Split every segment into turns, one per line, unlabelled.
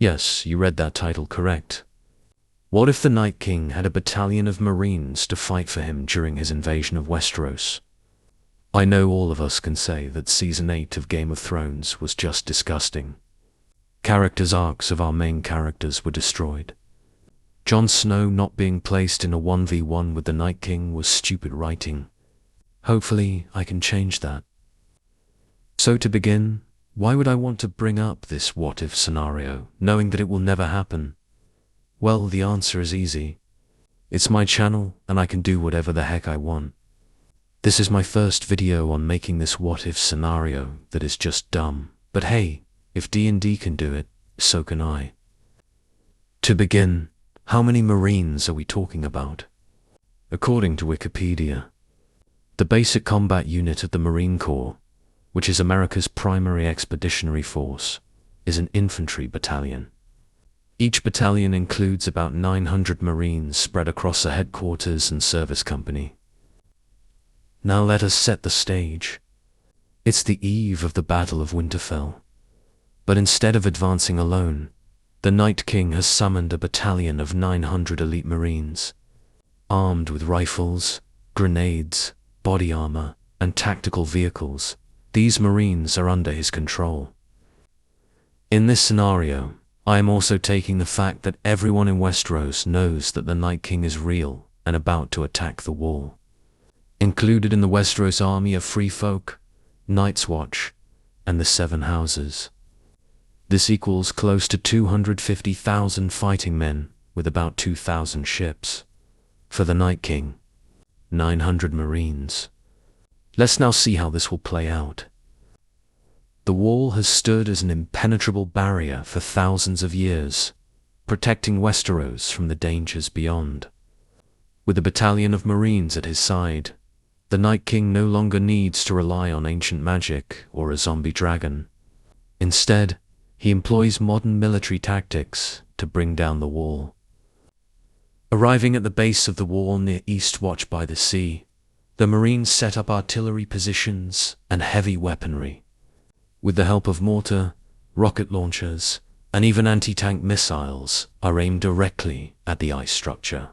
Yes, you read that title correct. What if the Night King had a battalion of Marines to fight for him during his invasion of Westeros? I know all of us can say that Season 8 of Game of Thrones was just disgusting. Characters' arcs of our main characters were destroyed. Jon Snow not being placed in a 1v1 with the Night King was stupid writing. Hopefully, I can change that. So to begin, why would I want to bring up this what-if scenario, knowing that it will never happen? Well, the answer is easy. It's my channel, and I can do whatever the heck I want. This is my first video on making this what-if scenario that is just dumb. But hey, if D&D can do it, so can I. To begin, how many Marines are we talking about? According to Wikipedia, the basic combat unit of the Marine Corps, which is America's primary expeditionary force, is an infantry battalion. Each battalion includes about 900 Marines spread across a headquarters and service company. Now let us set the stage. It's the eve of the Battle of Winterfell. But instead of advancing alone, the Night King has summoned a battalion of 900 elite Marines. Armed with rifles, grenades, body armor, and tactical vehicles, these Marines are under his control. In this scenario, I am also taking the fact that everyone in Westeros knows that the Night King is real and about to attack the wall. Included in the Westeros army are free folk, Night's Watch, and the Seven Houses. This equals close to 250,000 fighting men with about 2,000 ships. For the Night King, 900 Marines. Let's now see how this will play out. The wall has stood as an impenetrable barrier for thousands of years, protecting Westeros from the dangers beyond. With a battalion of Marines at his side, the Night King no longer needs to rely on ancient magic or a zombie dragon. Instead, he employs modern military tactics to bring down the wall. Arriving at the base of the wall near Eastwatch by the Sea, the Marines set up artillery positions and heavy weaponry. With the help of mortar, rocket launchers, and even anti-tank missiles are aimed directly at the ice structure.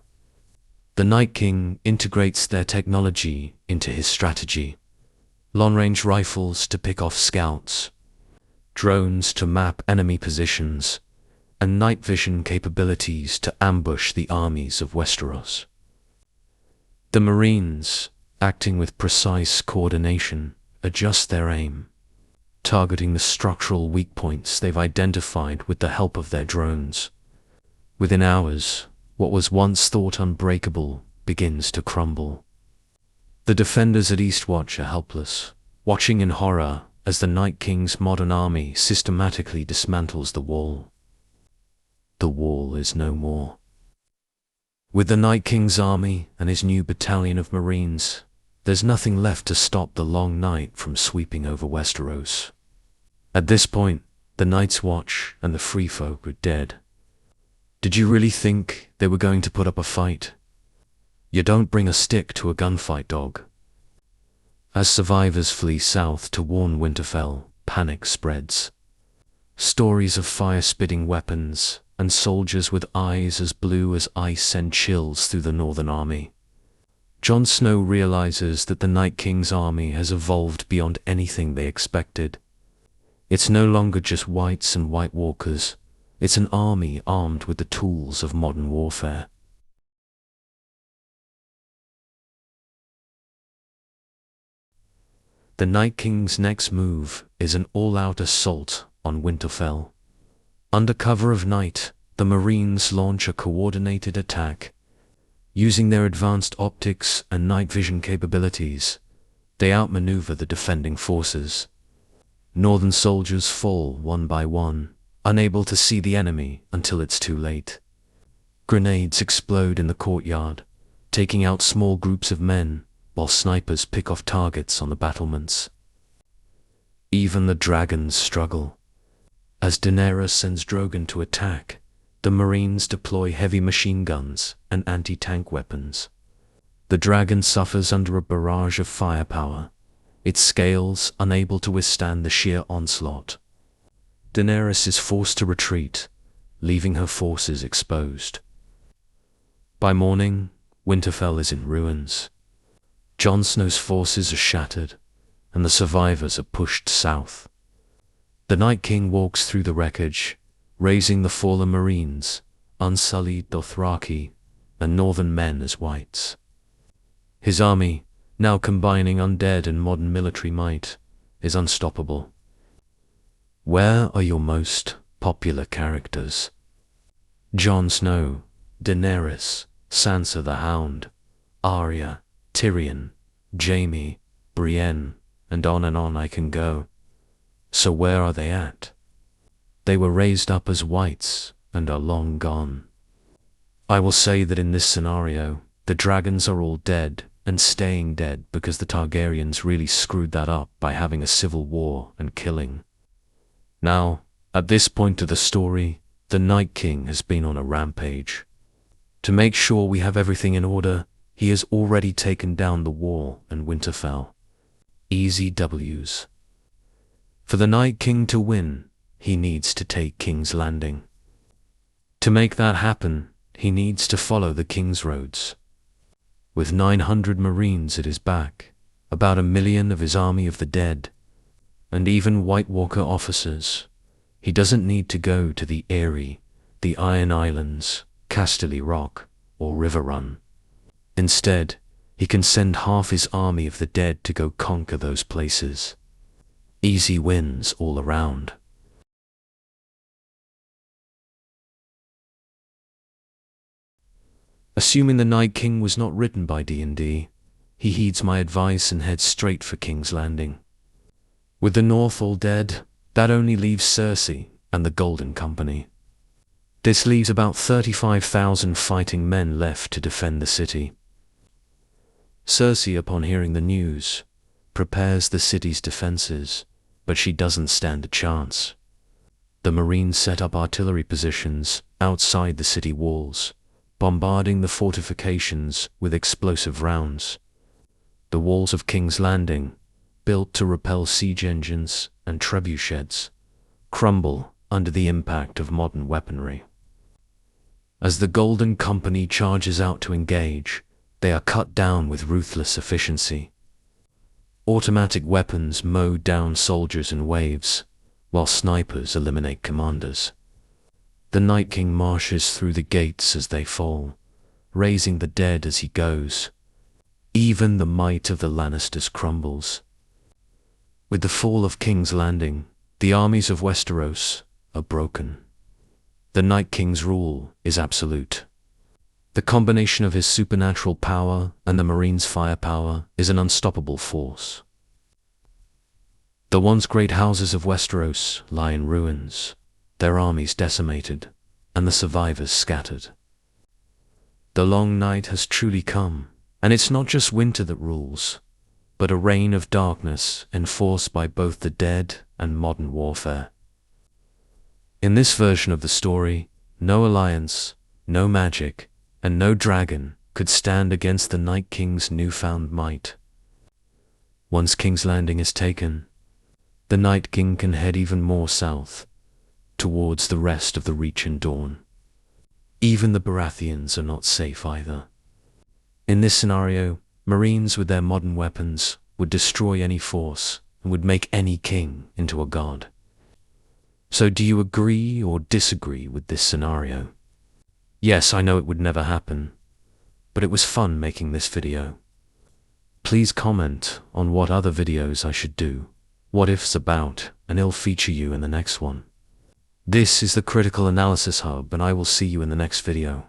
The Night King integrates their technology into his strategy. Long-range rifles to pick off scouts, drones to map enemy positions, and night vision capabilities to ambush the armies of Westeros. The Marines, acting with precise coordination, adjust their aim, targeting the structural weak points they've identified with the help of their drones. Within hours, what was once thought unbreakable begins to crumble. The defenders at Eastwatch are helpless, watching in horror as the Night King's modern army systematically dismantles the wall. The wall is no more. With the Night King's army and his new battalion of Marines, there's nothing left to stop the long night from sweeping over Westeros. At this point, the Night's Watch and the Free Folk are dead. Did you really think they were going to put up a fight? You don't bring a stick to a gunfight, dog. As survivors flee south to warn Winterfell, panic spreads. Stories of fire-spitting weapons and soldiers with eyes as blue as ice send chills through the northern army. Jon Snow realizes that the Night King's army has evolved beyond anything they expected. It's no longer just whites and White Walkers. It's an army armed with the tools of modern warfare. The Night King's next move is an all-out assault on Winterfell. Under cover of night, the Marines launch a coordinated attack. Using their advanced optics and night vision capabilities, they outmaneuver the defending forces. Northern soldiers fall one by one, unable to see the enemy until it's too late. Grenades explode in the courtyard, taking out small groups of men, while snipers pick off targets on the battlements. Even the dragons struggle. As Daenerys sends Drogon to attack, the Marines deploy heavy machine guns and anti-tank weapons. The dragon suffers under a barrage of firepower, its scales unable to withstand the sheer onslaught. Daenerys is forced to retreat, leaving her forces exposed. By morning, Winterfell is in ruins. Jon Snow's forces are shattered, and the survivors are pushed south. The Night King walks through the wreckage, raising the fallen Marines, unsullied Dothraki, and northern men as whites. His army, now combining undead and modern military might, is unstoppable. Where are your most popular characters? Jon Snow, Daenerys, Sansa the Hound, Arya, Tyrion, Jaime, Brienne, and on I can go. So where are they at? They were raised up as whites and are long gone. I will say that in this scenario, the dragons are all dead and staying dead because the Targaryens really screwed that up by having a civil war and killing. Now, at this point of the story, the Night King has been on a rampage. To make sure we have everything in order, he has already taken down the Wall and Winterfell. Easy W's. For the Night King to win, he needs to take King's Landing. To make that happen, he needs to follow the King's roads. With 900 Marines at his back, about 1 million of his army of the dead, and even White Walker officers, he doesn't need to go to the Eyrie, the Iron Islands, Casterly Rock, or Riverrun. Instead, he can send half his army of the dead to go conquer those places. Easy wins all around. Assuming the Night King was not written by D&D, he heeds my advice and heads straight for King's Landing. With the North all dead, that only leaves Cersei and the Golden Company. This leaves about 35,000 fighting men left to defend the city. Cersei, upon hearing the news, prepares the city's defenses, but she doesn't stand a chance. The Marines set up artillery positions outside the city walls, bombarding the fortifications with explosive rounds. The walls of King's Landing, built to repel siege engines and trebuchets, crumble under the impact of modern weaponry. As the Golden Company charges out to engage, they are cut down with ruthless efficiency. Automatic weapons mow down soldiers in waves, while snipers eliminate commanders. The Night King marches through the gates as they fall, raising the dead as he goes. Even the might of the Lannisters crumbles. With the fall of King's Landing, the armies of Westeros are broken. The Night King's rule is absolute. The combination of his supernatural power and the Marines' firepower is an unstoppable force. The once great houses of Westeros lie in ruins, their armies decimated, and the survivors scattered. The long night has truly come, and it's not just winter that rules, but a reign of darkness enforced by both the dead and modern warfare. In this version of the story, no alliance, no magic, and no dragon could stand against the Night King's newfound might. Once King's Landing is taken, the Night King can head even more south, towards the rest of the Reach and Dawn. Even the Baratheons are not safe either. In this scenario, Marines with their modern weapons would destroy any force and would make any king into a god. So do you agree or disagree with this scenario? Yes, I know it would never happen, but it was fun making this video. Please comment on what other videos I should do, what ifs about, and I'll feature you in the next one. This is the Critical Analysis Hub, and I will see you in the next video.